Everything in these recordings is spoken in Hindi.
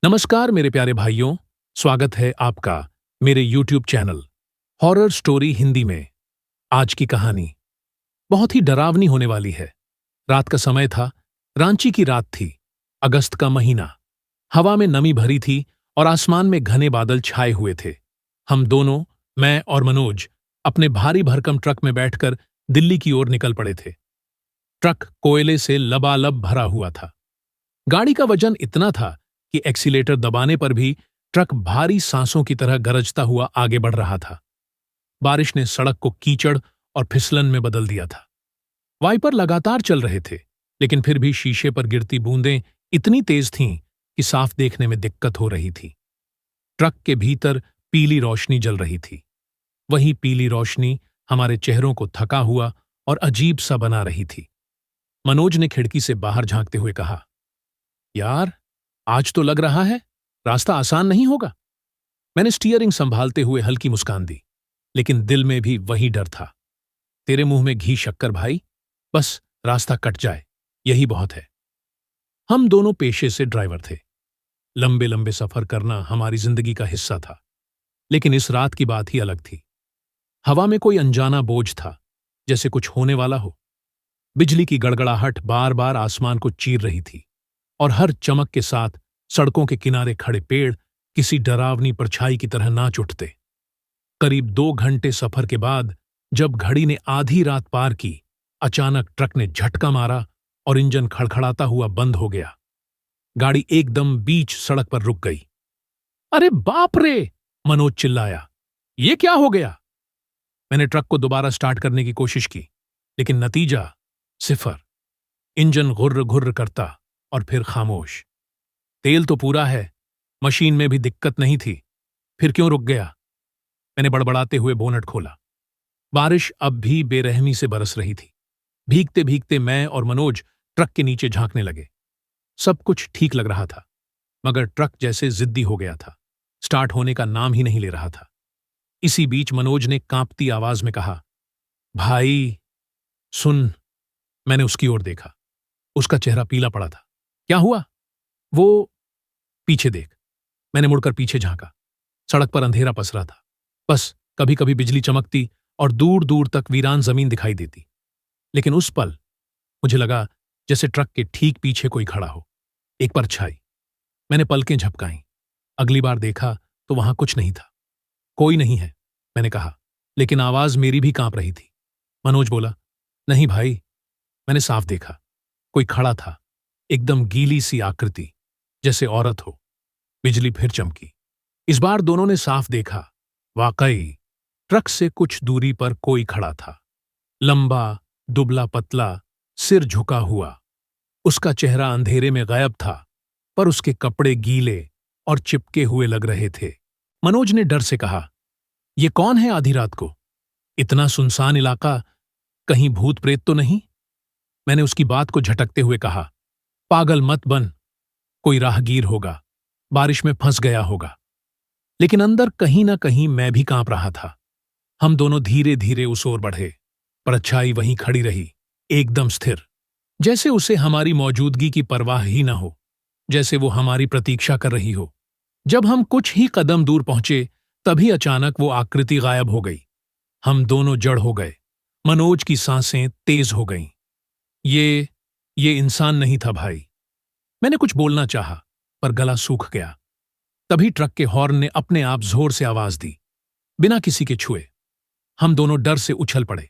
नमस्कार मेरे प्यारे भाइयों, स्वागत है आपका मेरे YouTube channel horror story Hindi में। आज की कहानी बहुत ही डरावनी होने वाली है। रात का समय था, रांची की रात थी, अगस्त का महीना। हवा में नमी भरी थी और आसमान में घने बादल छाए हुए थे। हम दोनों, मैं और मनोज, अपने भारी भरकम ट्रक में बैठकर दिल्ली की ओर निकल पड़े थे। ट्रक कोयले से लबालब भरा हुआ था। गाड़ी का वजन इतना था कि एक्सीलेटर दबाने पर भी ट्रक भारी सांसों की तरह गरजता हुआ आगे बढ़ रहा था। बारिश ने सड़क को कीचड़ और फिसलन में बदल दिया था। वाइपर लगातार चल रहे थे, लेकिन फिर भी शीशे पर गिरती बूंदें इतनी तेज थीं कि साफ देखने में दिक्कत हो रही थी। ट्रक के भीतर पीली रोशनी जल रही थी। वही पीली रोशनी हमारे चेहरों को थका हुआ और अजीब सा बना रही थी। मनोज ने खिड़की से बाहर झांकते हुए कहा, यार, आज तो लग रहा है रास्ता आसान नहीं होगा। मैंने स्टीयरिंग संभालते हुए हल्की मुस्कान दी, लेकिन दिल में भी वही डर था। तेरे मुंह में घी शक्कर भाई, बस रास्ता कट जाए, यही बहुत है। हम दोनों पेशे से ड्राइवर थे। लंबे लंबे सफर करना हमारी जिंदगी का हिस्सा था, लेकिन इस रात की बात ही अलग थी। हवा में कोई अनजाना बोझ था, जैसे कुछ होने वाला हो। बिजली की गड़गड़ाहट बार बार आसमान को चीर रही थी, और हर चमक के साथ सड़कों के किनारे खड़े पेड़ किसी डरावनी परछाई की तरह नाच उठते। करीब 2 घंटे सफर के बाद जब घड़ी ने आधी रात पार की, अचानक ट्रक ने झटका मारा और इंजन खड़खड़ाता हुआ बंद हो गया। गाड़ी एकदम बीच सड़क पर रुक गई। अरे बाप रे! मनोज चिल्लाया, ये क्या हो गया? मैंने ट्रक को दोबारा स्टार्ट करने की कोशिश की, लेकिन नतीजा सिफर। इंजन घुर्र घुर्र करता और फिर खामोश। तेल तो पूरा है, मशीन में भी दिक्कत नहीं थी, फिर क्यों रुक गया? मैंने बड़बड़ाते हुए बोनट खोला। बारिश अब भी बेरहमी से बरस रही थी। भीगते भीगते मैं और मनोज ट्रक के नीचे झांकने लगे। सब कुछ ठीक लग रहा था, मगर ट्रक जैसे जिद्दी हो गया था, स्टार्ट होने का नाम ही नहीं ले रहा था। इसी बीच मनोज ने कांपती आवाज में कहा, भाई सुन। मैंने उसकी ओर देखा। उसका चेहरा पीला पड़ा था। क्या हुआ? वो पीछे देख। मैंने मुड़कर पीछे झांका। सड़क पर अंधेरा पसरा था। बस कभी कभी बिजली चमकती और दूर दूर तक वीरान जमीन दिखाई देती। लेकिन उस पल मुझे लगा जैसे ट्रक के ठीक पीछे कोई खड़ा हो, एक परछाई। मैंने पलकें झपकाईं। अगली बार देखा तो वहां कुछ नहीं था। कोई नहीं है, मैंने कहा, लेकिन आवाज मेरी भी कांप रही थी। मनोज बोला, नहीं भाई, मैंने साफ देखा। कोई खड़ा था, एकदम गीली सी आकृति, जैसे औरत हो। बिजली फिर चमकी। इस बार दोनों ने साफ देखा। वाकई ट्रक से कुछ दूरी पर कोई खड़ा था। लंबा, दुबला पतला, सिर झुका हुआ। उसका चेहरा अंधेरे में गायब था, पर उसके कपड़े गीले और चिपके हुए लग रहे थे। मनोज ने डर से कहा, यह कौन है आधी रात को? इतना सुनसान इलाका, कहीं भूत प्रेत तो नहीं? मैंने उसकी बात को झटकते हुए कहा, पागल मत बन, कोई राहगीर होगा, बारिश में फंस गया होगा। लेकिन अंदर कहीं ना कहीं मैं भी कांप रहा था। हम दोनों धीरे धीरे उस ओर बढ़े। परछाई वहीं खड़ी रही, एकदम स्थिर, जैसे उसे हमारी मौजूदगी की परवाह ही न हो, जैसे वो हमारी प्रतीक्षा कर रही हो। जब हम कुछ ही कदम दूर पहुंचे, तभी अचानक वो आकृति गायब हो गई। हम दोनों जड़ हो गए। मनोज की सांसें तेज हो गईं। ये इंसान नहीं था भाई। मैंने कुछ बोलना चाहा, पर गला सूख गया। तभी ट्रक के हॉर्न ने अपने आप जोर से आवाज दी, बिना किसी के छुए। हम दोनों डर से उछल पड़े।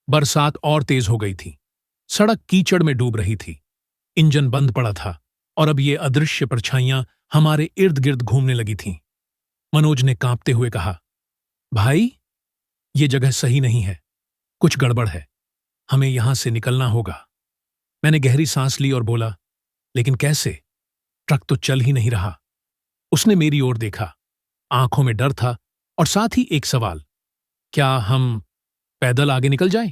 बरसात और तेज हो गई थी। सड़क कीचड़ में डूब रही थी। इंजन बंद पड़ा था और अब ये अदृश्य परछाइयां हमारे इर्द गिर्द घूमने लगी थीं। मनोज ने कांपते हुए कहा, भाई, ये जगह सही नहीं है, कुछ गड़बड़ है, हमें यहां से निकलना होगा। मैंने गहरी सांस ली और बोला, लेकिन कैसे? ट्रक तो चल ही नहीं रहा। उसने मेरी ओर देखा। आंखों में डर था और साथ ही एक सवाल, क्या हम पैदल आगे निकल जाएं?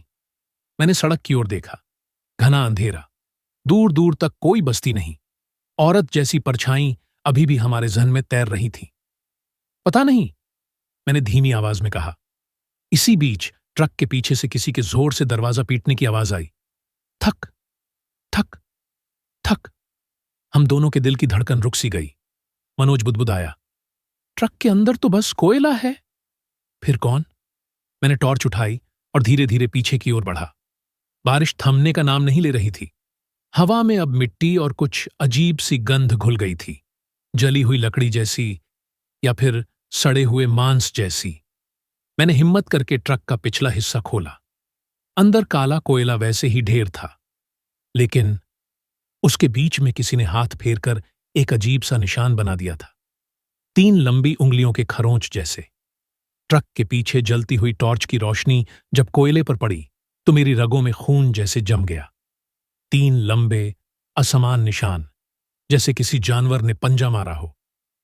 मैंने सड़क की ओर देखा। घना अंधेरा, दूर दूर तक कोई बस्ती नहीं। औरत जैसी परछाई अभी भी हमारे जहन में तैर रही थी। पता नहीं, मैंने धीमी आवाज में कहा। इसी बीच ट्रक के पीछे से किसी के जोर से दरवाजा पीटने की आवाज आई। थक थक थक। हम दोनों के दिल की धड़कन रुक सी गई। मनोज बुदबुदाया। ट्रक के अंदर तो बस कोयला है। फिर कौन? मैंने टॉर्च उठाई और धीरे धीरे पीछे की ओर बढ़ा। बारिश थमने का नाम नहीं ले रही थी। हवा में अब मिट्टी और कुछ अजीब सी गंध घुल गई थी, जली हुई लकड़ी जैसी या फिर सड़े हुए मांस जैसी। मैंने हिम्मत करके ट्रक का पिछला हिस्सा खोला। अंदर काला कोयला वैसे ही ढेर था, लेकिन उसके बीच में किसी ने हाथ फेरकर एक अजीब सा निशान बना दिया था, 3 लंबी उंगलियों के खरोंच जैसे। ट्रक के पीछे जलती हुई टॉर्च की रोशनी जब कोयले पर पड़ी तो मेरी रगों में खून जैसे जम गया। 3 लंबे असमान निशान, जैसे किसी जानवर ने पंजा मारा हो,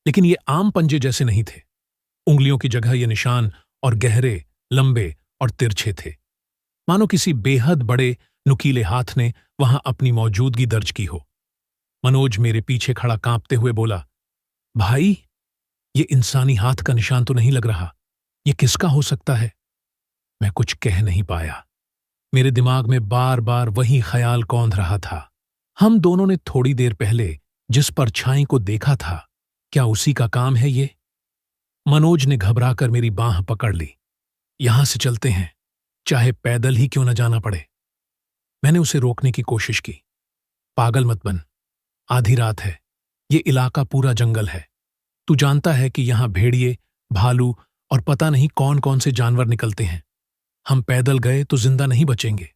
लेकिन ये आम पंजे जैसे नहीं थे। उंगलियों की जगह ये निशान और गहरे, लंबे और तिरछे थे, मानो किसी बेहद बड़े नुकीले हाथ ने वहां अपनी मौजूदगी दर्ज की हो। मनोज मेरे पीछे खड़ा कांपते हुए बोला, भाई, ये इंसानी हाथ का निशान तो नहीं लग रहा। ये किसका हो सकता है? मैं कुछ कह नहीं पाया। मेरे दिमाग में बार बार वही ख्याल कौंध रहा था। हम दोनों ने थोड़ी देर पहले जिस परछाई को देखा था, क्या उसी का काम है ये? मनोज ने घबराकर मेरी बांह पकड़ ली। यहां से चलते हैं, चाहे पैदल ही क्यों न जाना पड़े। मैंने उसे रोकने की कोशिश की। पागल मत बन, आधी रात है, ये इलाका पूरा जंगल है। तू जानता है कि यहां भेड़िए, भालू और पता नहीं कौन कौन से जानवर निकलते हैं। हम पैदल गए तो जिंदा नहीं बचेंगे।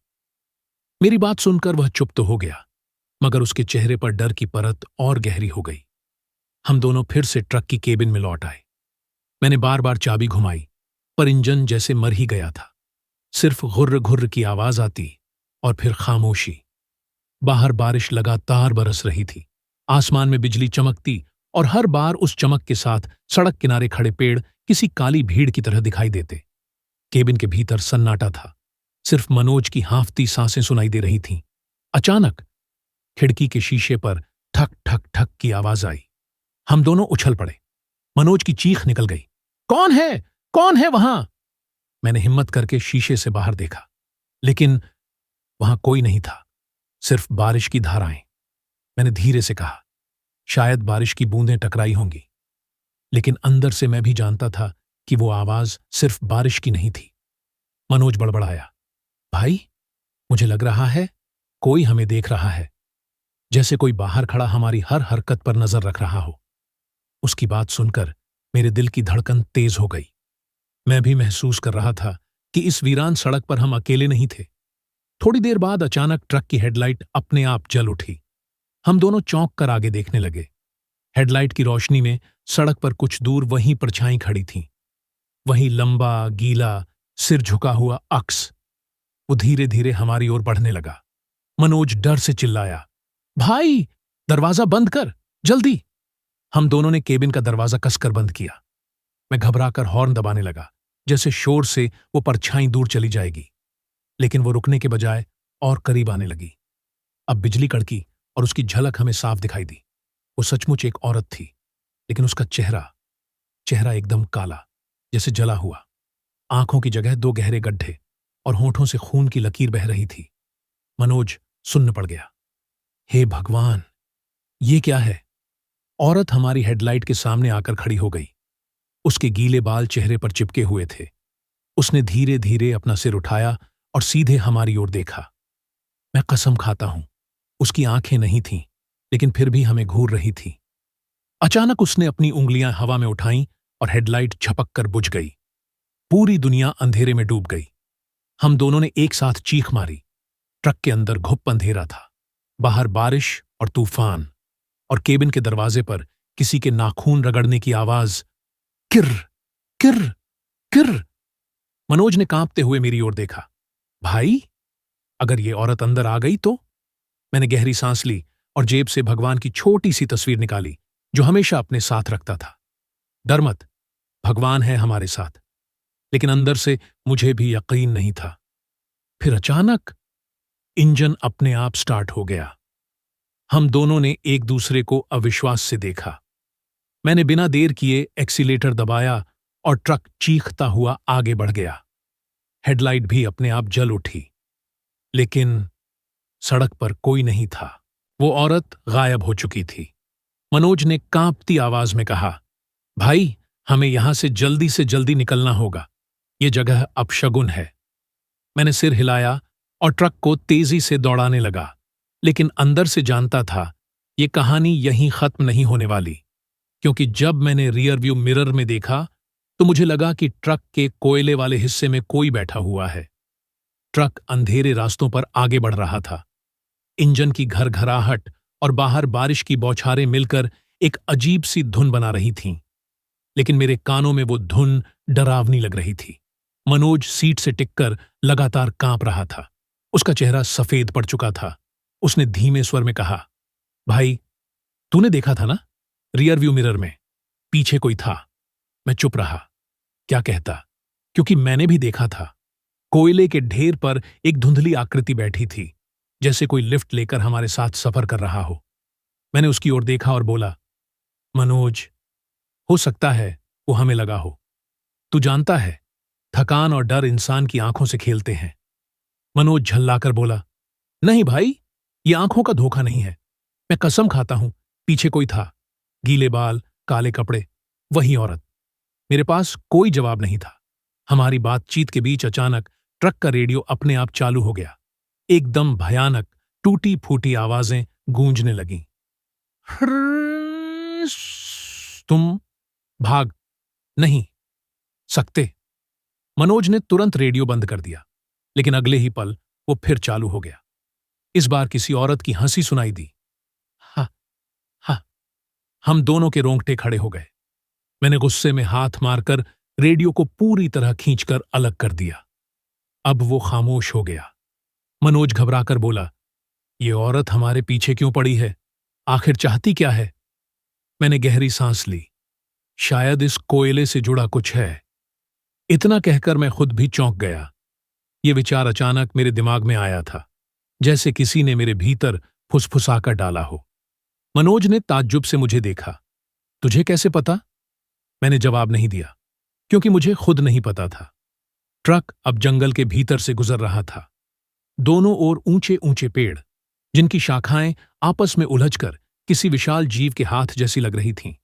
मेरी बात सुनकर वह चुप तो हो गया, मगर उसके चेहरे पर डर की परत और गहरी हो गई। हम दोनों फिर से ट्रक की केबिन में लौट आए। मैंने बार बार चाबी घुमाई, पर इंजन जैसे मर ही गया था। सिर्फ घुर्र घुर्र की आवाज आती और फिर खामोशी। बाहर बारिश लगातार बरस रही थी। आसमान में बिजली चमकती और हर बार उस चमक के साथ सड़क किनारे खड़े पेड़ किसी काली भीड़ की तरह दिखाई देते। केबिन के भीतर सन्नाटा था। सिर्फ मनोज की हांफती सांसें सुनाई दे रही थीं। अचानक खिड़की के शीशे पर ठक ठक ठक की आवाज आई। हम दोनों उछल पड़े। मनोज की चीख निकल गई, कौन है? कौन है वहां? मैंने हिम्मत करके शीशे से बाहर देखा, लेकिन वहां कोई नहीं था, सिर्फ बारिश की धाराएं। मैंने धीरे से कहा, शायद बारिश की बूंदें टकराई होंगी। लेकिन अंदर से मैं भी जानता था कि वो आवाज सिर्फ बारिश की नहीं थी। मनोज बड़बड़ाया, भाई, मुझे लग रहा है कोई हमें देख रहा है, जैसे कोई बाहर खड़ा हमारी हर हरकत पर नजर रख रहा हो। उसकी बात सुनकर मेरे दिल की धड़कन तेज हो गई। मैं भी महसूस कर रहा था कि इस वीरान सड़क पर हम अकेले नहीं थे। थोड़ी देर बाद अचानक ट्रक की हेडलाइट अपने आप जल उठी। हम दोनों चौंक कर आगे देखने लगे। हेडलाइट की रोशनी में सड़क पर कुछ दूर वहीं परछाई खड़ी थी। वहीं लंबा, गीला, सिर झुका हुआ अक्स। वो धीरे धीरे हमारी ओर बढ़ने लगा। मनोज डर से चिल्लाया, भाई, दरवाजा बंद कर, जल्दी। हम दोनों ने केबिन का दरवाजा कसकर बंद किया। मैं घबराकर हॉर्न दबाने लगा, जैसे शोर से वो परछाई दूर चली जाएगी। लेकिन वो रुकने के बजाय और करीब आने लगी। अब बिजली कड़की और उसकी झलक हमें साफ दिखाई दी। वो सचमुच एक औरत थी, लेकिन उसका चेहरा एकदम काला, जैसे जला हुआ। आंखों की जगह 2 गहरे गड्ढे और होठों से खून की लकीर बह रही थी। मनोज सुन्न पड़ गया। हे भगवान, ये क्या है? औरत हमारी हेडलाइट के सामने आकर खड़ी हो गई। उसके गीले बाल चेहरे पर चिपके हुए थे। उसने धीरे धीरे अपना सिर उठाया और सीधे हमारी ओर देखा। मैं कसम खाता हूं, उसकी आंखें नहीं थीं, लेकिन फिर भी हमें घूर रही थी। अचानक उसने अपनी उंगलियां हवा में उठाईं और हेडलाइट झपक कर बुझ गई। पूरी दुनिया अंधेरे में डूब गई। हम दोनों ने एक साथ चीख मारी। ट्रक के अंदर घुप अंधेरा था। बाहर बारिश और तूफान, और केबिन के दरवाजे पर किसी के नाखून रगड़ने की आवाज। किर किर किर। मनोज ने कांपते हुए मेरी ओर देखा। भाई, अगर ये औरत अंदर आ गई तो? मैंने गहरी सांस ली और जेब से भगवान की छोटी सी तस्वीर निकाली, जो हमेशा अपने साथ रखता था। डर मत, भगवान है हमारे साथ। लेकिन अंदर से मुझे भी यकीन नहीं था। फिर अचानक इंजन अपने आप स्टार्ट हो गया। हम दोनों ने एक दूसरे को अविश्वास से देखा। मैंने बिना देर किए एक्सीलेटर दबाया और ट्रक चीखता हुआ आगे बढ़ गया। हेडलाइट भी अपने आप जल उठी, लेकिन सड़क पर कोई नहीं था। वो औरत गायब हो चुकी थी। मनोज ने कांपती आवाज में कहा, भाई, हमें यहां से जल्दी निकलना होगा। ये जगह अपशगुन है। मैंने सिर हिलाया और ट्रक को तेजी से दौड़ाने लगा, लेकिन अंदर से जानता था ये कहानी यहीं खत्म नहीं होने वाली, क्योंकि जब मैंने रियर व्यू मिरर में देखा तो मुझे लगा कि ट्रक के कोयले वाले हिस्से में कोई बैठा हुआ है। ट्रक अंधेरे रास्तों पर आगे बढ़ रहा था। इंजन की घरघराहट और बाहर बारिश की बौछारें मिलकर एक अजीब सी धुन बना रही थीं, लेकिन मेरे कानों में वो धुन डरावनी लग रही थी। मनोज सीट से टिककर लगातार कांप रहा था। उसका चेहरा सफेद पड़ चुका था। उसने धीमे स्वर में कहा, भाई, तूने देखा था ना, रियर व्यू मिरर में पीछे कोई था। मैं चुप रहा। क्या कहता, क्योंकि मैंने भी देखा था। कोयले के ढेर पर एक धुंधली आकृति बैठी थी, जैसे कोई लिफ्ट लेकर हमारे साथ सफर कर रहा हो। मैंने उसकी ओर देखा और बोला, मनोज, हो सकता है वो हमें लगा हो। तू जानता है, थकान और डर इंसान की आंखों से खेलते हैं। मनोज झल्लाकर बोला, नहीं भाई, ये आंखों का धोखा नहीं है। मैं कसम खाता हूं, पीछे कोई था। गीले बाल, काले कपड़े, वही औरत। मेरे पास कोई जवाब नहीं था। हमारी बातचीत के बीच अचानक ट्रक का रेडियो अपने आप चालू हो गया। एकदम भयानक टूटी फूटी आवाजें गूंजने लगीं। तुम भाग नहीं सकते। मनोज ने तुरंत रेडियो बंद कर दिया, लेकिन अगले ही पल वो फिर चालू हो गया। इस बार किसी औरत की हंसी सुनाई दी। हा हा। हम दोनों के रोंगटे खड़े हो गए। मैंने गुस्से में हाथ मारकर रेडियो को पूरी तरह खींचकर अलग कर दिया। अब वो खामोश हो गया। मनोज घबराकर बोला, ये औरत हमारे पीछे क्यों पड़ी है? आखिर चाहती क्या है? मैंने गहरी सांस ली। शायद इस कोयले से जुड़ा कुछ है। इतना कहकर मैं खुद भी चौंक गया। ये विचार अचानक मेरे दिमाग में आया था, जैसे किसी ने मेरे भीतर फुसफुसाकर डाला हो। मनोज ने ताज्जुब से मुझे देखा। तुझे कैसे पता? मैंने जवाब नहीं दिया, क्योंकि मुझे खुद नहीं पता था। ट्रक अब जंगल के भीतर से गुजर रहा था। दोनों ओर ऊंचे ऊंचे पेड़, जिनकी शाखाएं आपस में उलझकर किसी विशाल जीव के हाथ जैसी लग रही थीं।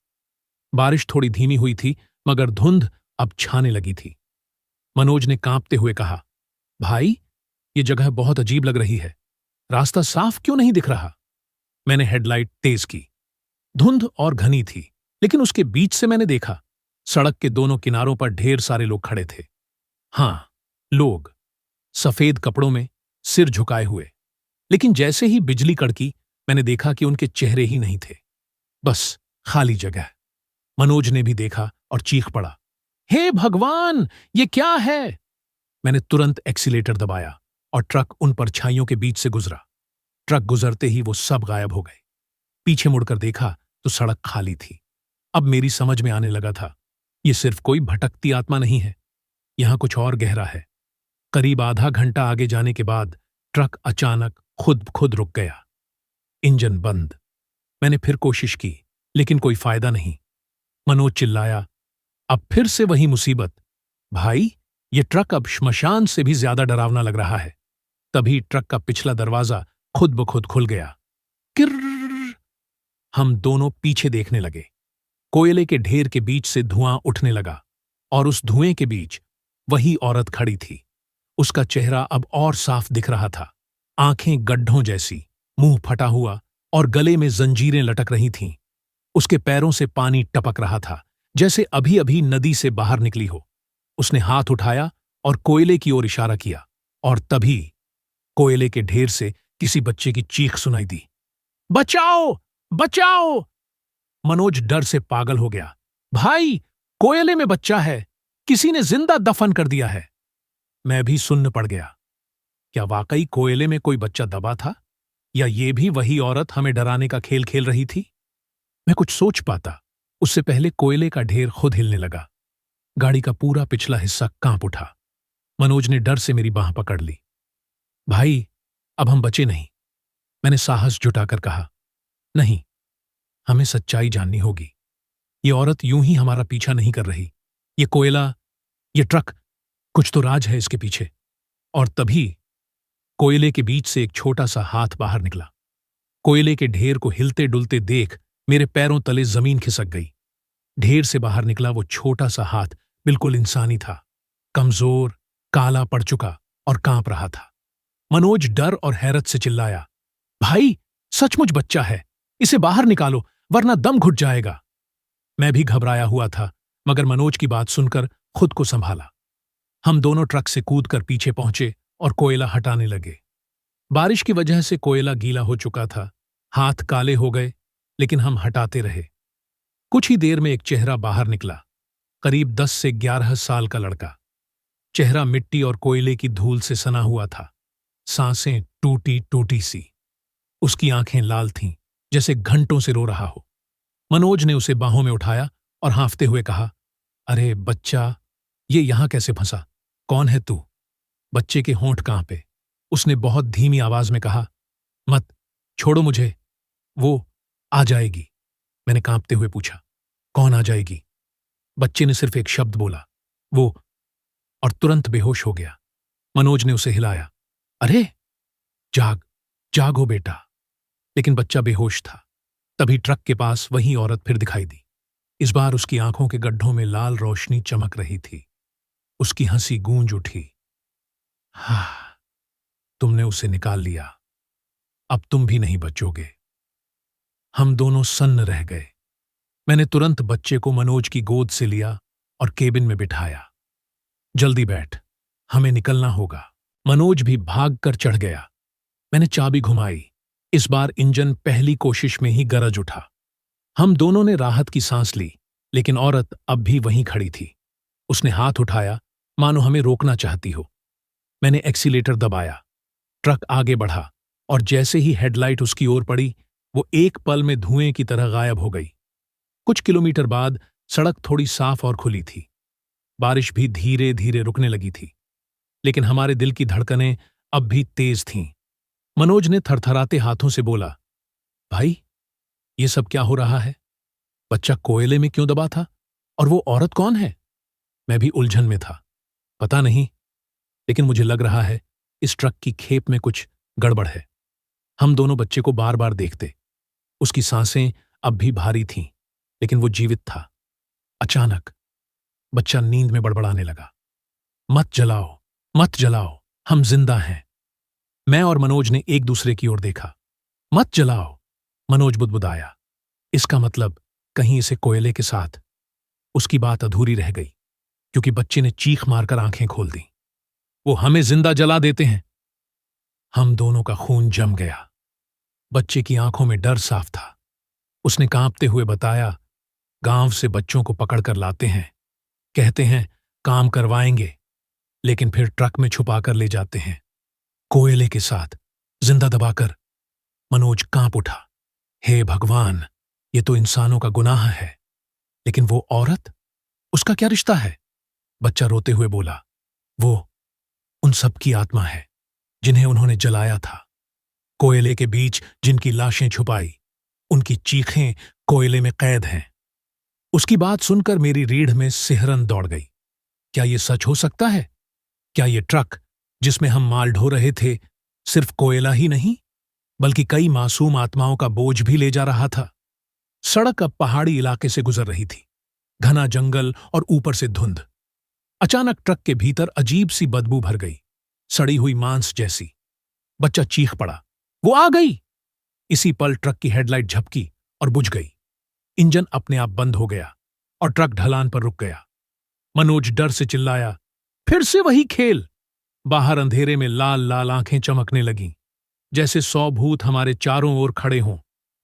बारिश थोड़ी धीमी हुई थी, मगर धुंध अब छाने लगी थी। मनोज ने कांपते हुए कहा, भाई, ये जगह बहुत अजीब लग रही है। रास्ता साफ क्यों नहीं दिख रहा? मैंने हेडलाइट तेज की। धुंध और घनी थी, लेकिन उसके बीच से मैंने देखा, सड़क के दोनों किनारों पर ढेर सारे लोग खड़े थे। हां, लोग सफेद कपड़ों में, सिर झुकाए हुए। लेकिन जैसे ही बिजली कड़की, मैंने देखा कि उनके चेहरे ही नहीं थे, बस खाली जगह। मनोज ने भी देखा और चीख पड़ा, हे भगवान, ये क्या है? मैंने तुरंत एक्सीलेटर दबाया और ट्रक उन परछाइयों के बीच से गुजरा। ट्रक गुजरते ही वो सब गायब हो गए। पीछे मुड़कर देखा तो सड़क खाली थी। अब मेरी समझ में आने लगा था, ये सिर्फ कोई भटकती आत्मा नहीं है, यहां कुछ और गहरा है। करीब आधा घंटा आगे जाने के बाद ट्रक अचानक खुद रुक गया। इंजन बंद। मैंने फिर कोशिश की, लेकिन कोई फायदा नहीं। मनोज चिल्लाया, अब फिर से वही मुसीबत। भाई, ये ट्रक अब श्मशान से भी ज्यादा डरावना लग रहा है। तभी ट्रक का पिछला दरवाजा खुद ब खुद खुल गया। किर्र! हम दोनों पीछे देखने लगे। कोयले के ढेर के बीच से धुआं उठने लगा, और उस धुएं के बीच वही औरत खड़ी थी। उसका चेहरा अब और साफ दिख रहा था। आंखें गड्ढों जैसी, मुंह फटा हुआ और गले में जंजीरें लटक रही थीं। उसके पैरों से पानी टपक रहा था, जैसे अभी अभी नदी से बाहर निकली हो। उसने हाथ उठाया और कोयले की ओर इशारा किया, और तभी कोयले के ढेर से किसी बच्चे की चीख सुनाई दी, बचाओ, बचाओ! मनोज डर से पागल हो गया। भाई, कोयले में बच्चा है, किसी ने जिंदा दफन कर दिया है। मैं भी सुन्न पड़ गया। क्या वाकई कोयले में कोई बच्चा दबा था, या ये भी वही औरत हमें डराने का खेल खेल रही थी? मैं कुछ सोच पाता, उससे पहले कोयले का ढेर खुद हिलने लगा। गाड़ी का पूरा पिछला हिस्सा कांप उठा। मनोज ने डर से मेरी बांह पकड़ ली। भाई, अब हम बचे नहीं। मैंने साहस जुटाकर कहा, नहीं, हमें सच्चाई जाननी होगी। ये औरत यूं ही हमारा पीछा नहीं कर रही। ये कोयला, ये ट्रक, कुछ तो राज है इसके पीछे। और तभी कोयले के बीच से एक छोटा सा हाथ बाहर निकला। कोयले के ढेर को हिलते डुलते देख मेरे पैरों तले जमीन खिसक गई। ढेर से बाहर निकला वो छोटा सा हाथ बिल्कुल इंसानी था, कमजोर, काला पड़ चुका और कांप रहा था। मनोज डर और हैरत से चिल्लाया, भाई, सचमुच बच्चा है, इसे बाहर निकालो वरना दम घुट जाएगा। मैं भी घबराया हुआ था, मगर मनोज की बात सुनकर खुद को संभाला। हम दोनों ट्रक से कूदकर पीछे पहुंचे और कोयला हटाने लगे। बारिश की वजह से कोयला गीला हो चुका था, हाथ काले हो गए, लेकिन हम हटाते रहे। कुछ ही देर में एक चेहरा बाहर निकला, करीब 10 से 11 साल का लड़का। चेहरा मिट्टी और कोयले की धूल से सना हुआ था, सांसें टूटी टूटी सी। उसकी आंखें लाल थीं, जैसे घंटों से रो रहा हो। मनोज ने उसे बाहों में उठाया और हाँफते हुए कहा, अरे बच्चा, ये यहां कैसे फंसा? कौन है तू? बच्चे के होंठ कांपे। उसने बहुत धीमी आवाज में कहा, मत छोड़ो मुझे, वो आ जाएगी। मैंने कांपते हुए पूछा, कौन आ जाएगी? बच्चे ने सिर्फ एक शब्द बोला, वो, और तुरंत बेहोश हो गया। मनोज ने उसे हिलाया, अरे जाग, जागो बेटा। लेकिन बच्चा बेहोश था। तभी ट्रक के पास वही औरत फिर दिखाई दी। इस बार उसकी आंखों के गड्ढों में लाल रोशनी चमक रही थी। उसकी हंसी गूंज उठी, हाँ, तुमने उसे निकाल लिया, अब तुम भी नहीं बचोगे। हम दोनों सन्न रह गए। मैंने तुरंत बच्चे को मनोज की गोद से लिया और केबिन में बिठाया। जल्दी बैठ, हमें निकलना होगा। मनोज भी भाग कर चढ़ गया। मैंने चाबी घुमाई। इस बार इंजन पहली कोशिश में ही गरज उठा। हम दोनों ने राहत की सांस ली, लेकिन औरत अब भी वहीं खड़ी थी। उसने हाथ उठाया, मानो हमें रोकना चाहती हो। मैंने एक्सीलेटर दबाया। ट्रक आगे बढ़ा और जैसे ही हेडलाइट उसकी ओर पड़ी, वो एक पल में धुएं की तरह गायब हो गई। कुछ किलोमीटर बाद सड़क थोड़ी साफ और खुली थी। बारिश भी धीरे धीरे रुकने लगी थी, लेकिन हमारे दिल की धड़कनें अब भी तेज थीं। मनोज ने थरथराते हाथों से बोला, भाई, ये सब क्या हो रहा है? बच्चा कोयले में क्यों दबा था? और वो औरत कौन है? मैं भी उलझन में था। पता नहीं, लेकिन मुझे लग रहा है इस ट्रक की खेप में कुछ गड़बड़ है। हम दोनों बच्चे को बार बार देखते। उसकी सांसें अब भी भारी थीं, लेकिन वो जीवित था। अचानक बच्चा नींद में बड़बड़ाने लगा, मत जलाओ, मत जलाओ, हम जिंदा हैं। मैं और मनोज ने एक दूसरे की ओर देखा। मत जलाओ, मनोज बुदबुदाया। इसका मतलब कहीं इसे कोयले के साथ। उसकी बात अधूरी रह गई, क्योंकि बच्चे ने चीख मारकर आंखें खोल दी। वो हमें जिंदा जला देते हैं। हम दोनों का खून जम गया। बच्चे की आंखों में डर साफ था। उसने कांपते हुए बताया, गांव से बच्चों को पकड़कर लाते हैं, कहते हैं काम करवाएंगे, लेकिन फिर ट्रक में छुपाकर ले जाते हैं, कोयले के साथ, जिंदा दबाकर। मनोज कांप उठा। हे भगवान, ये तो इंसानों का गुनाह है। लेकिन वो औरत, उसका क्या रिश्ता है? बच्चा रोते हुए बोला, वो उन सब की आत्मा है जिन्हें उन्होंने जलाया था। कोयले के बीच जिनकी लाशें छुपाई, उनकी चीखें कोयले में कैद हैं। उसकी बात सुनकर मेरी रीढ़ में सिहरन दौड़ गई। क्या ये सच हो सकता है? क्या ये ट्रक जिसमें हम माल ढो रहे थे सिर्फ कोयला ही नहीं, बल्कि कई मासूम आत्माओं का बोझ भी ले जा रहा था? सड़क अब पहाड़ी इलाके से गुजर रही थी, घना जंगल और ऊपर से धुंध। अचानक ट्रक के भीतर अजीब सी बदबू भर गई, सड़ी हुई मांस जैसी। बच्चा चीख पड़ा, वो आ गई! इसी पल ट्रक की हेडलाइट झपकी और बुझ गई। इंजन अपने आप बंद हो गया और ट्रक ढलान पर रुक गया। मनोज डर से चिल्लाया, फिर से वही खेल! बाहर अंधेरे में लाल लाल आंखें चमकने लगीं, जैसे 100 भूत हमारे चारों ओर खड़े हों।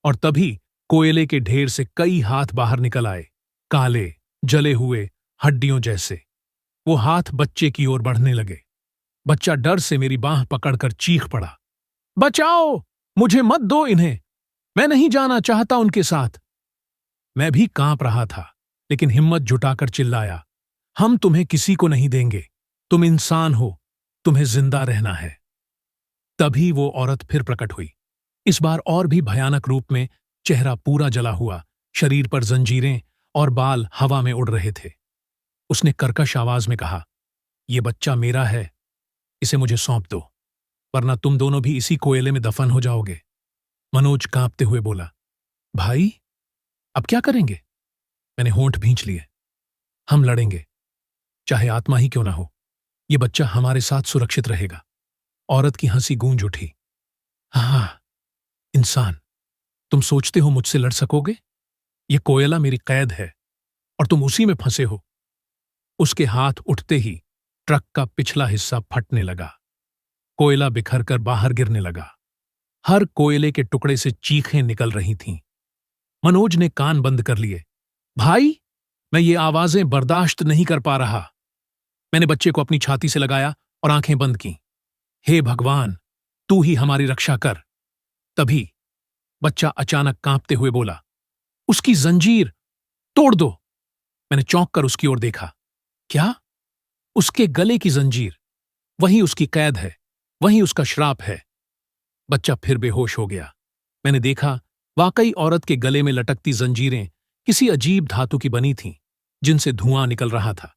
और तभी कोयले के ढेर से कई हाथ बाहर निकल आए, काले, जले हुए, हड्डियों जैसे। वो हाथ बच्चे की ओर बढ़ने लगे। बच्चा डर से मेरी बांह पकड़कर चीख पड़ा, बचाओ! मुझे मत दो इन्हें, मैं नहीं जाना चाहता उनके साथ। मैं भी कांप रहा था, लेकिन हिम्मत जुटाकर चिल्लाया, हम तुम्हें किसी को नहीं देंगे। तुम इंसान हो, तुम्हें जिंदा रहना है। तभी वो औरत फिर प्रकट हुई, इस बार और भी भयानक रूप में। चेहरा पूरा जला हुआ, शरीर पर जंजीरें और बाल हवा में उड़ रहे थे। उसने कर्कश आवाज में कहा, ये बच्चा मेरा है, इसे मुझे सौंप दो, वरना तुम दोनों भी इसी कोयले में दफन हो जाओगे। मनोज कांपते हुए बोला, भाई, अब क्या करेंगे? मैंने होंठ भींच लिए। हम लड़ेंगे, चाहे आत्मा ही क्यों ना हो। ये बच्चा हमारे साथ सुरक्षित रहेगा। औरत की हंसी गूंज उठी। हाँ, इंसान, तुम सोचते हो मुझसे लड़ सकोगे? ये कोयला मेरी कैद है और तुम उसी में फंसे हो। उसके हाथ उठते ही ट्रक का पिछला हिस्सा फटने लगा। कोयला बिखर कर बाहर गिरने लगा। हर कोयले के टुकड़े से चीखें निकल रही थीं। मनोज ने कान बंद कर लिए। भाई, मैं ये आवाजें बर्दाश्त नहीं कर पा रहा। मैंने बच्चे को अपनी छाती से लगाया और आंखें बंद की। हे भगवान, तू ही हमारी रक्षा कर। तभी बच्चा अचानक कांपते हुए बोला, उसकी जंजीर तोड़ दो। मैंने चौंक कर उसकी ओर देखा। क्या? उसके गले की जंजीर? वही उसकी कैद है, वही उसका श्राप है। बच्चा फिर बेहोश हो गया। मैंने देखा, वाकई औरत के गले में लटकती जंजीरें किसी अजीब धातु की बनी थीं, जिनसे धुआं निकल रहा था।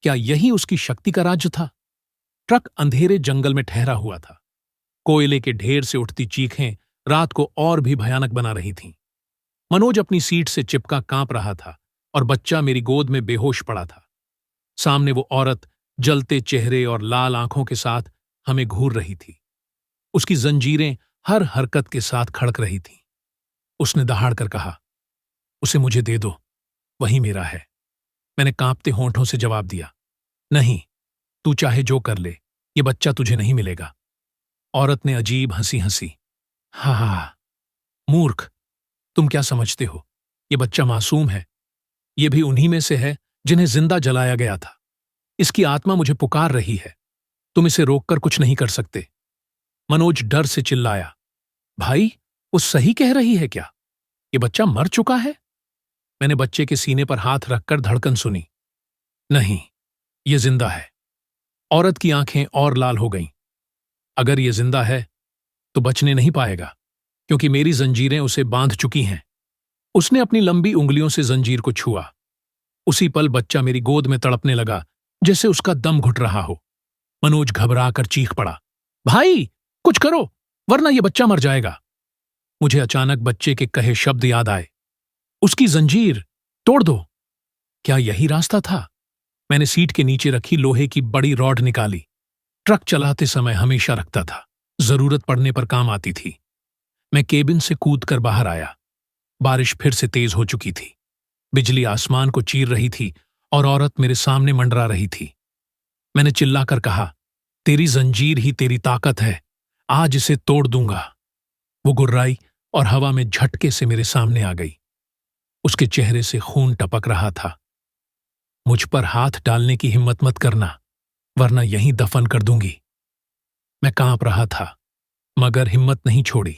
क्या यही उसकी शक्ति का राज्य था? ट्रक अंधेरे जंगल में ठहरा हुआ था। कोयले के ढेर से उठती चीखें रात को और भी भयानक बना रही थीं। मनोज अपनी सीट से चिपका कांप रहा था और बच्चा मेरी गोद में बेहोश पड़ा था। सामने वो औरत जलते चेहरे और लाल आंखों के साथ हमें घूर रही थी। उसकी जंजीरें हर हरकत के साथ खड़क रही थीं। उसने दहाड़कर कहा, उसे मुझे दे दो, वही मेरा है। मैंने कांपते होंठों से जवाब दिया, नहीं, तू चाहे जो कर ले, ये बच्चा तुझे नहीं मिलेगा। औरत ने अजीब हंसी हंसी। हा, मूर्ख, तुम क्या समझते हो? ये बच्चा मासूम है। ये भी उन्हीं में से है जिन्हें जिंदा जलाया गया था। इसकी आत्मा मुझे पुकार रही है। तुम इसे रोककर कुछ नहीं कर सकते। मनोज डर से चिल्लाया, भाई, वो सही कह रही है क्या? ये बच्चा मर चुका है? मैंने बच्चे के सीने पर हाथ रखकर धड़कन सुनी। नहीं, ये जिंदा है। औरत की आंखें और लाल हो गईं। अगर ये जिंदा है तो बचने नहीं पाएगा, क्योंकि मेरी जंजीरें उसे बांध चुकी हैं। उसने अपनी लंबी उंगलियों से जंजीर को छुआ। उसी पल बच्चा मेरी गोद में तड़पने लगा, जैसे उसका दम घुट रहा हो। मनोज घबराकर चीख पड़ा, भाई, कुछ करो, वरना यह बच्चा मर जाएगा। मुझे अचानक बच्चे के कहे शब्द याद आए, उसकी जंजीर तोड़ दो। क्या यही रास्ता था? मैंने सीट के नीचे रखी लोहे की बड़ी रॉड निकाली। ट्रक चलाते समय हमेशा रखता था, जरूरत पड़ने पर काम आती थी। मैं केबिन से कूदकर बाहर आया। बारिश फिर से तेज हो चुकी थी। बिजली आसमान को चीर रही थी और औरत मेरे सामने मंडरा रही थी। मैंने चिल्लाकर कहा, तेरी जंजीर ही तेरी ताकत है, आज इसे तोड़ दूंगा। वो गुर्राई और हवा में झटके से मेरे सामने आ गई। उसके चेहरे से खून टपक रहा था। मुझ पर हाथ डालने की हिम्मत मत करना, वरना यहीं दफन कर दूंगी। मैं कांप रहा था, मगर हिम्मत नहीं छोड़ी।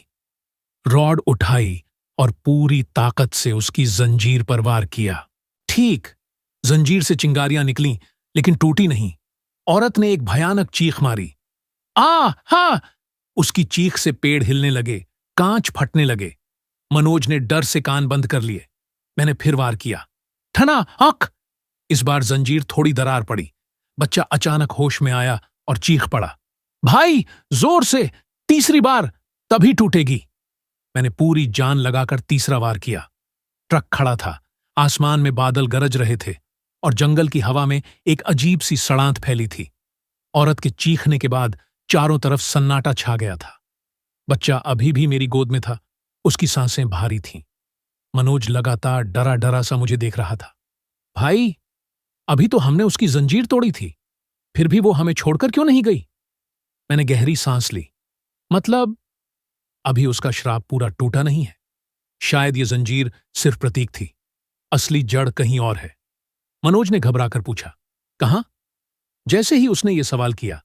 रॉड उठाई और पूरी ताकत से उसकी जंजीर पर वार किया। ठीक, जंजीर से चिंगारियां निकलीं, लेकिन टूटी नहीं। औरत ने एक भयानक चीख मारी। हा! उसकी चीख से पेड़ हिलने लगे, कांच फटने लगे। मनोज ने डर से कान बंद कर लिए। मैंने फिर वार किया। ठना आंख! इस बार जंजीर थोड़ी दरार पड़ी। बच्चा अचानक होश में आया और चीख पड़ा, भाई, जोर से, तीसरी बार, तभी टूटेगी। मैंने पूरी जान लगाकर तीसरा वार किया। ट्रक खड़ा था, आसमान में बादल गरज रहे थे और जंगल की हवा में एक अजीब सी सड़ांत फैली थी। औरत के चीखने के बाद चारों तरफ सन्नाटा छा गया था। बच्चा अभी भी मेरी गोद में था, उसकी सांसें भारी थीं। मनोज लगातार डरा डरा सा मुझे देख रहा था। भाई, अभी तो हमने उसकी जंजीर तोड़ी थी, फिर भी वो हमें छोड़कर क्यों नहीं गई? मैंने गहरी सांस ली। मतलब, अभी उसका श्राप पूरा टूटा नहीं है। शायद ये जंजीर सिर्फ प्रतीक थी, असली जड़ कहीं और है। मनोज ने घबराकर पूछा, कहां? जैसे ही उसने ये सवाल किया,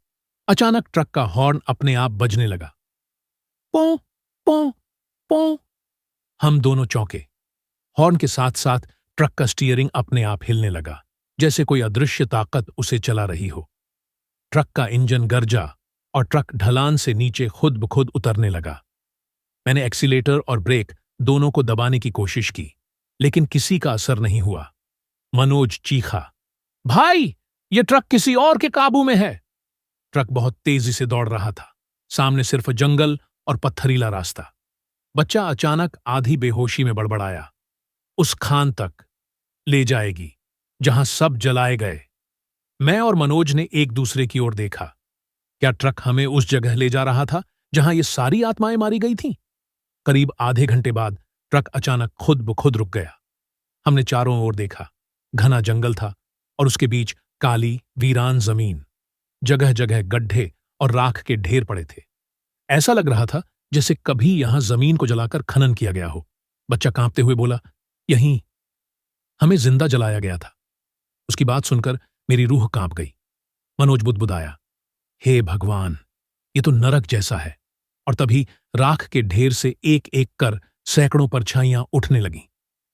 अचानक ट्रक का हॉर्न अपने आप बजने लगा। पौ पौ पौ। हम दोनों चौंके। हॉर्न के साथ साथ ट्रक का स्टीयरिंग अपने आप हिलने लगा, जैसे कोई अदृश्य ताकत उसे चला रही हो। ट्रक का इंजन गरजा और ट्रक ढलान से नीचे खुद ब खुद उतरने लगा। मैंने एक्सीलेटर और ब्रेक दोनों को दबाने की कोशिश की, लेकिन किसी का असर नहीं हुआ। मनोज चीखा, भाई, ये ट्रक किसी और के काबू में है। ट्रक बहुत तेजी से दौड़ रहा था, सामने सिर्फ जंगल और पत्थरीला रास्ता। बच्चा अचानक आधी बेहोशी में बड़बड़ाया, उस खान तक ले जाएगी जहां सब जलाए गए। मैं और मनोज ने एक दूसरे की ओर देखा। क्या ट्रक हमें उस जगह ले जा रहा था जहां ये सारी आत्माएं मारी गई थीं? करीब आधे घंटे बाद ट्रक अचानक खुद ब खुद रुक गया। हमने चारों ओर देखा। घना जंगल था और उसके बीच काली वीरान जमीन। जगह जगह गड्ढे और राख के ढेर पड़े थे। ऐसा लग रहा था जैसे कभी यहां जमीन को जलाकर खनन किया गया हो। बच्चा कांपते हुए बोला, यहीं हमें जिंदा जलाया गया था। उसकी बात सुनकर मेरी रूह कांप गई। मनोज बुदबुदाया, हे भगवान, ये तो नरक जैसा है। और तभी राख के ढेर से एक एक कर सैकड़ों परछाइयां उठने लगीं।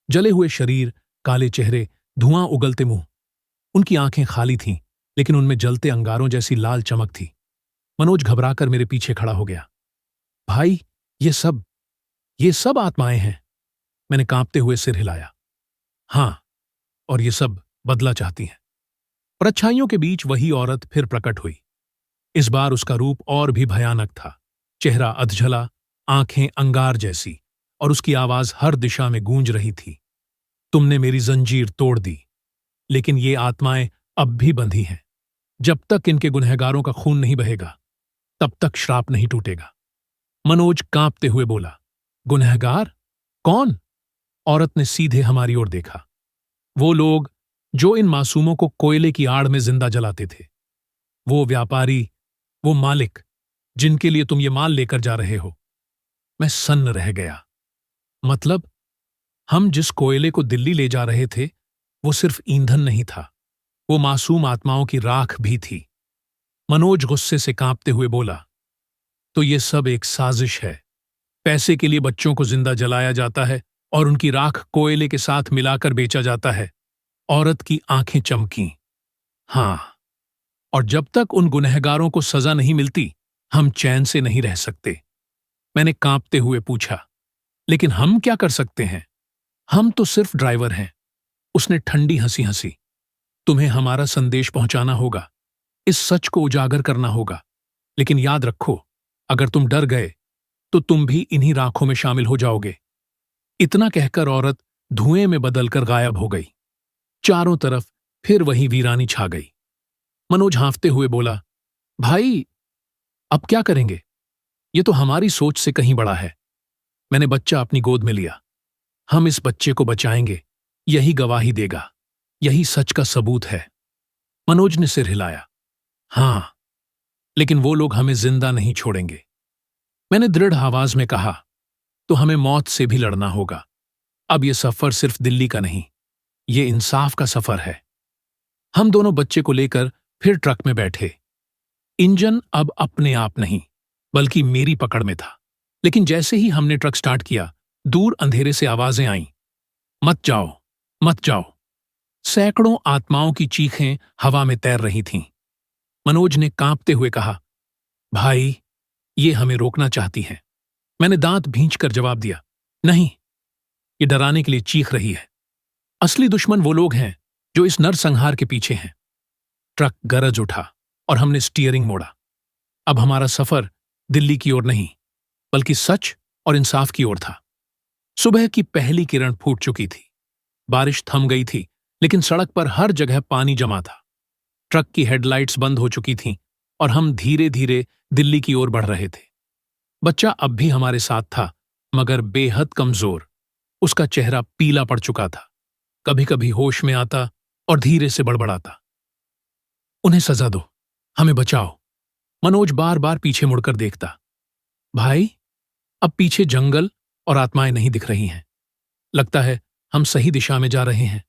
जले हुए शरीर, काले चेहरे, धुआं उगलते मुंह। उनकी आंखें खाली थीं, लेकिन उनमें जलते अंगारों जैसी लाल चमक थी। मनोज घबराकर मेरे पीछे खड़ा हो गया। भाई, ये सब आत्माएं हैं। मैंने कांपते हुए सिर हिलाया। हां, और ये सब बदला चाहती हैं। परछाइयों के बीच वही औरत फिर प्रकट हुई। इस बार उसका रूप और भी भयानक था। चेहरा अधजला, आंखें अंगार जैसी, और उसकी आवाज हर दिशा में गूंज रही थी। तुमने मेरी जंजीर तोड़ दी, लेकिन ये आत्माएं अब भी बंधी हैं। जब तक इनके गुनहगारों का खून नहीं बहेगा, तब तक श्राप नहीं टूटेगा। मनोज कांपते हुए बोला, गुनहगार? कौन? औरत ने सीधे हमारी ओर देखा। वो लोग जो इन मासूमों को कोयले की आड़ में जिंदा जलाते थे। वो व्यापारी, वो मालिक, जिनके लिए तुम ये माल लेकर जा रहे हो। मैं सन्न रह गया। मतलब, हम जिस कोयले को दिल्ली ले जा रहे थे, वो सिर्फ ईंधन नहीं था, वो मासूम आत्माओं की राख भी थी। मनोज गुस्से से कांपते हुए बोला, तो ये सब एक साजिश है। पैसे के लिए बच्चों को जिंदा जलाया जाता है और उनकी राख कोयले के साथ मिलाकर बेचा जाता है। औरत की आंखें चमकीं। हां, और जब तक उन गुनहगारों को सजा नहीं मिलती, हम चैन से नहीं रह सकते। मैंने कांपते हुए पूछा, लेकिन हम क्या कर सकते हैं? हम तो सिर्फ ड्राइवर हैं। उसने ठंडी हंसी हंसी। तुम्हें हमारा संदेश पहुंचाना होगा, इस सच को उजागर करना होगा। लेकिन याद रखो, अगर तुम डर गए तो तुम भी इन्हीं राखों में शामिल हो जाओगे। इतना कहकर औरत धुएं में बदलकर गायब हो गई। चारों तरफ फिर वही वीरानी छा गई। मनोज हांफते हुए बोला, भाई, अब क्या करेंगे? ये तो हमारी सोच से कहीं बड़ा है। मैंने बच्चा अपनी गोद में लिया। हम इस बच्चे को बचाएंगे, यही गवाही देगा, यही सच का सबूत है। मनोज ने सिर हिलाया। हां, लेकिन वो लोग हमें जिंदा नहीं छोड़ेंगे। मैंने दृढ़ आवाज में कहा, तो हमें मौत से भी लड़ना होगा। अब यह सफर सिर्फ दिल्ली का नहीं, ये इंसाफ का सफर है। हम दोनों बच्चे को लेकर फिर ट्रक में बैठे। इंजन अब अपने आप नहीं, बल्कि मेरी पकड़ में था। लेकिन जैसे ही हमने ट्रक स्टार्ट किया, दूर अंधेरे से आवाजें आईं, मत जाओ, मत जाओ। सैकड़ों आत्माओं की चीखें हवा में तैर रही थीं। मनोज ने कांपते हुए कहा, भाई, ये हमें रोकना चाहती हैं। मैंने दांत भींचकर जवाब दिया, नहीं, ये डराने के लिए चीख रही है। असली दुश्मन वो लोग हैं जो इस नरसंहार के पीछे हैं। ट्रक गरज उठा और हमने स्टीयरिंग मोड़ा। अब हमारा सफर दिल्ली की ओर नहीं, बल्कि सच और इंसाफ की ओर था। सुबह की पहली किरण फूट चुकी थी। बारिश थम गई थी, लेकिन सड़क पर हर जगह पानी जमा था। ट्रक की हेडलाइट्स बंद हो चुकी थीं और हम धीरे धीरे दिल्ली की ओर बढ़ रहे थे। बच्चा अब भी हमारे साथ था, मगर बेहद कमजोर। उसका चेहरा पीला पड़ चुका था। कभी कभी होश में आता और धीरे से बड़बड़ाता, उन्हें सजा दो, हमें बचाओ। मनोज बार बार पीछे मुड़कर देखता। भाई, अब पीछे जंगल और आत्माएं नहीं दिख रही हैं। लगता है हम सही दिशा में जा रहे हैं।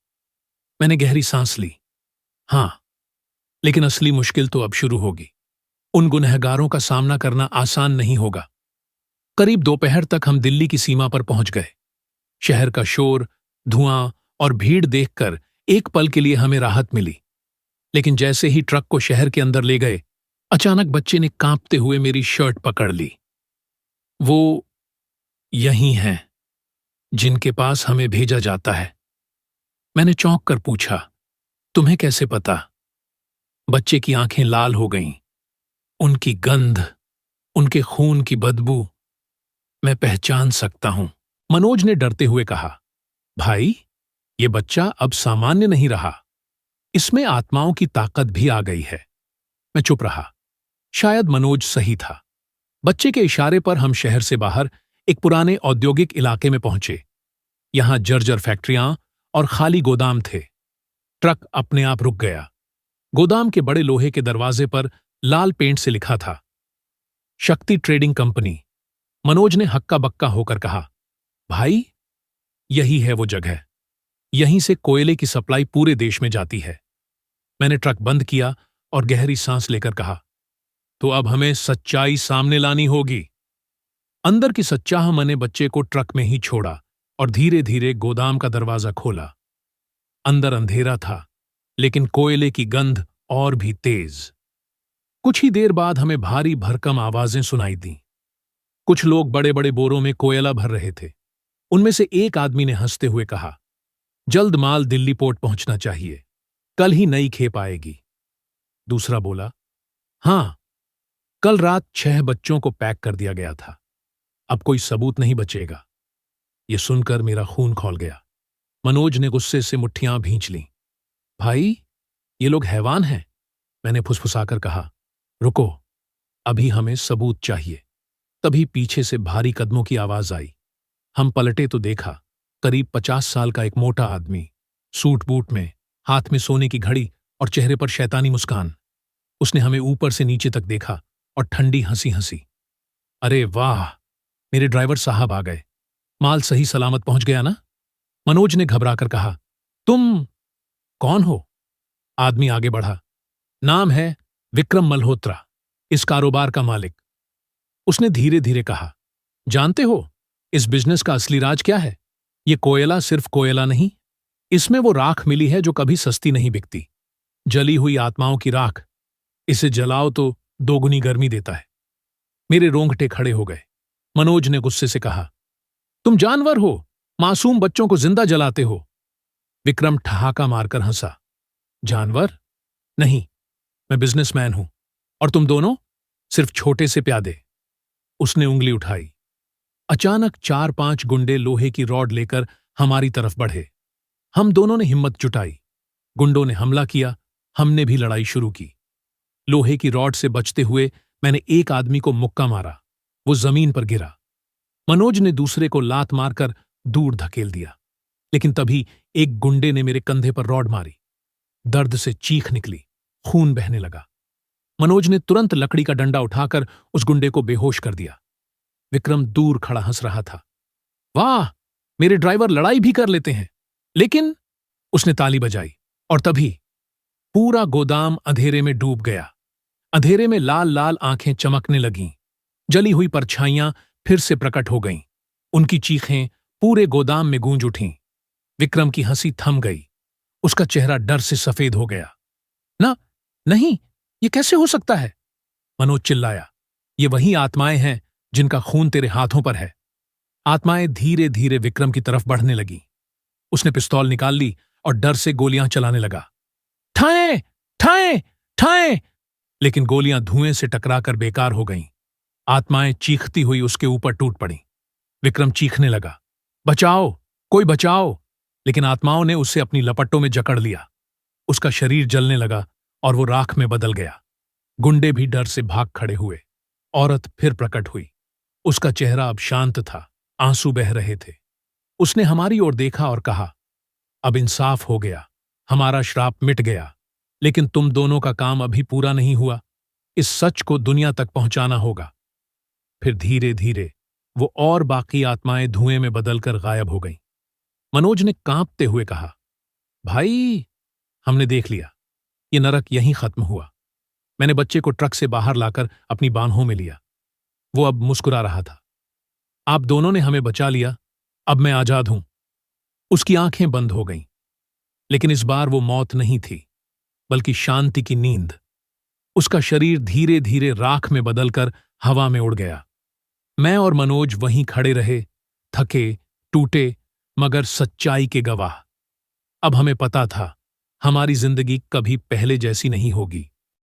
मैंने गहरी सांस ली। हां, लेकिन असली मुश्किल तो अब शुरू होगी। उन गुनहगारों का सामना करना आसान नहीं होगा। करीब दोपहर तक हम दिल्ली की सीमा पर पहुंच गए। शहर का शोर, धुआं और भीड़ देखकर एक पल के लिए हमें राहत मिली। लेकिन जैसे ही ट्रक को शहर के अंदर ले गए, अचानक बच्चे ने कांपते हुए मेरी शर्ट पकड़ ली। वो यही हैं जिनके पास हमें भेजा जाता है। मैंने चौंक कर पूछा, तुम्हें कैसे पता? बच्चे की आंखें लाल हो गईं। उनकी गंध, उनके खून की बदबू मैं पहचान सकता हूं। मनोज ने डरते हुए कहा, भाई, ये बच्चा अब सामान्य नहीं रहा। इसमें आत्माओं की ताकत भी आ गई है। मैं चुप रहा। शायद मनोज सही था। बच्चे के इशारे पर हम शहर से बाहर एक पुराने औद्योगिक इलाके में पहुंचे। यहां जर्जर फैक्ट्रियां और खाली गोदाम थे। ट्रक अपने आप रुक गया। गोदाम के बड़े लोहे के दरवाजे पर लाल पेंट से लिखा था, शक्ति ट्रेडिंग कंपनी। मनोज ने हक्का बक्का होकर कहा, भाई, यही है वो जगह। यहीं से कोयले की सप्लाई पूरे देश में जाती है। मैंने ट्रक बंद किया और गहरी सांस लेकर कहा, तो अब हमें सच्चाई सामने लानी होगी। अंदर की सच्चाह मैंने बच्चे को ट्रक में ही छोड़ा और धीरे धीरे गोदाम का दरवाजा खोला। अंदर अंधेरा था, लेकिन कोयले की गंध और भी तेज। कुछ ही देर बाद हमें भारी भरकम आवाजें सुनाई दीं। कुछ लोग बड़े बड़े बोरों में कोयला भर रहे थे। उनमें से एक आदमी ने हंसते हुए कहा, जल्द माल दिल्ली पोर्ट पहुंचना चाहिए, कल ही नई खेप आएगी। दूसरा बोला, हां, कल रात 6 बच्चों को पैक कर दिया गया था। अब कोई सबूत नहीं बचेगा। यह सुनकर मेरा खून खौल गया। मनोज ने गुस्से से मुट्ठियां भींच लीं। भाई, ये लोग हैवान हैं, मैंने फुसफुसाकर कहा। रुको, अभी हमें सबूत चाहिए। तभी पीछे से भारी कदमों की आवाज आई। हम पलटे तो देखा, करीब 50 साल का एक मोटा आदमी, सूट बूट में, हाथ में सोने की घड़ी और चेहरे पर शैतानी मुस्कान। उसने हमें ऊपर से नीचे तक देखा और ठंडी हंसी हंसी। अरे वाह, मेरे ड्राइवर साहब आ गए। माल सही सलामत पहुंच गया ना? मनोज ने घबराकर कहा। तुम कौन हो? आदमी आगे बढ़ा। नाम है विक्रम मल्होत्रा, इस कारोबार का मालिक। उसने धीरे धीरे कहा, जानते हो इस बिजनेस का असली राज क्या है? ये कोयला सिर्फ कोयला नहीं, इसमें वो राख मिली है जो कभी सस्ती नहीं बिकती। जली हुई आत्माओं की राख। इसे जलाओ तो दोगुनी गर्मी देता है। मेरे रोंगटे खड़े हो गए। मनोज ने गुस्से से कहा, तुम जानवर हो, मासूम बच्चों को जिंदा जलाते हो। विक्रम ठहाका मारकर हंसा। जानवर? नहीं, मैं बिजनेसमैन हूं। और तुम दोनों सिर्फ छोटे से प्यादे। उसने उंगली उठाई। अचानक 4-5 गुंडे लोहे की रॉड लेकर हमारी तरफ बढ़े। हम दोनों ने हिम्मत जुटाई। गुंडों ने हमला किया, हमने भी लड़ाई शुरू की। लोहे की रॉड से बचते हुए मैंने एक आदमी को मुक्का मारा। वो जमीन पर गिरा। मनोज ने दूसरे को लात मारकर दूर धकेल दिया। लेकिन तभी एक गुंडे ने मेरे कंधे पर रॉड मारी। दर्द से चीख निकली, खून बहने लगा। मनोज ने तुरंत लकड़ी का डंडा उठाकर उस गुंडे को बेहोश कर दिया। विक्रम दूर खड़ा हंस रहा था। वाह, मेरे ड्राइवर लड़ाई भी कर लेते हैं। लेकिन उसने ताली बजाई और तभी पूरा गोदाम अंधेरे में डूब गया। अंधेरे में लाल लाल आंखें चमकने लगीं। जली हुई परछाइयां फिर से प्रकट हो गईं। उनकी चीखें पूरे गोदाम में गूंज उठीं। विक्रम की हंसी थम गई। उसका चेहरा डर से सफेद हो गया। नहीं, ये कैसे हो सकता है? मनोज चिल्लाया। ये वही आत्माएं हैं जिनका खून तेरे हाथों पर है। आत्माएं धीरे धीरे विक्रम की तरफ बढ़ने लगीं। उसने पिस्तौल निकाल ली और डर से गोलियां चलाने लगा। ठाएं, ठाएं, ठाएं! लेकिन गोलियां धुएं से टकराकर बेकार हो गईं। आत्माएं चीखती हुई उसके ऊपर टूट पड़ीं। विक्रम चीखने लगा, बचाओ, कोई बचाओ! लेकिन आत्माओं ने उसे अपनी लपटों में जकड़ लिया। उसका शरीर जलने लगा और वो राख में बदल गया। गुंडे भी डर से भाग खड़े हुए। औरत फिर प्रकट हुई। उसका चेहरा अब शांत था, आंसू बह रहे थे। उसने हमारी ओर देखा और कहा, अब इंसाफ हो गया, हमारा श्राप मिट गया। लेकिन तुम दोनों का काम अभी पूरा नहीं हुआ। इस सच को दुनिया तक पहुंचाना होगा। फिर धीरे धीरे वो और बाकी आत्माएं धुएं में बदलकर गायब हो गईं। मनोज ने कांपते हुए कहा, भाई, हमने देख लिया, ये नरक यहीं खत्म हुआ। मैंने बच्चे को ट्रक से बाहर लाकर अपनी बाहों में लिया। वो अब मुस्कुरा रहा था। आप दोनों ने हमें बचा लिया, अब मैं आजाद हूं। उसकी आंखें बंद हो गईं। लेकिन इस बार वो मौत नहीं थी, बल्कि शांति की नींद। उसका शरीर धीरे धीरे राख में बदलकर हवा में उड़ गया। मैं और मनोज वहीं खड़े रहे, थके, टूटे, मगर सच्चाई के गवाह। अब हमें पता था, हमारी जिंदगी कभी पहले जैसी नहीं होगी।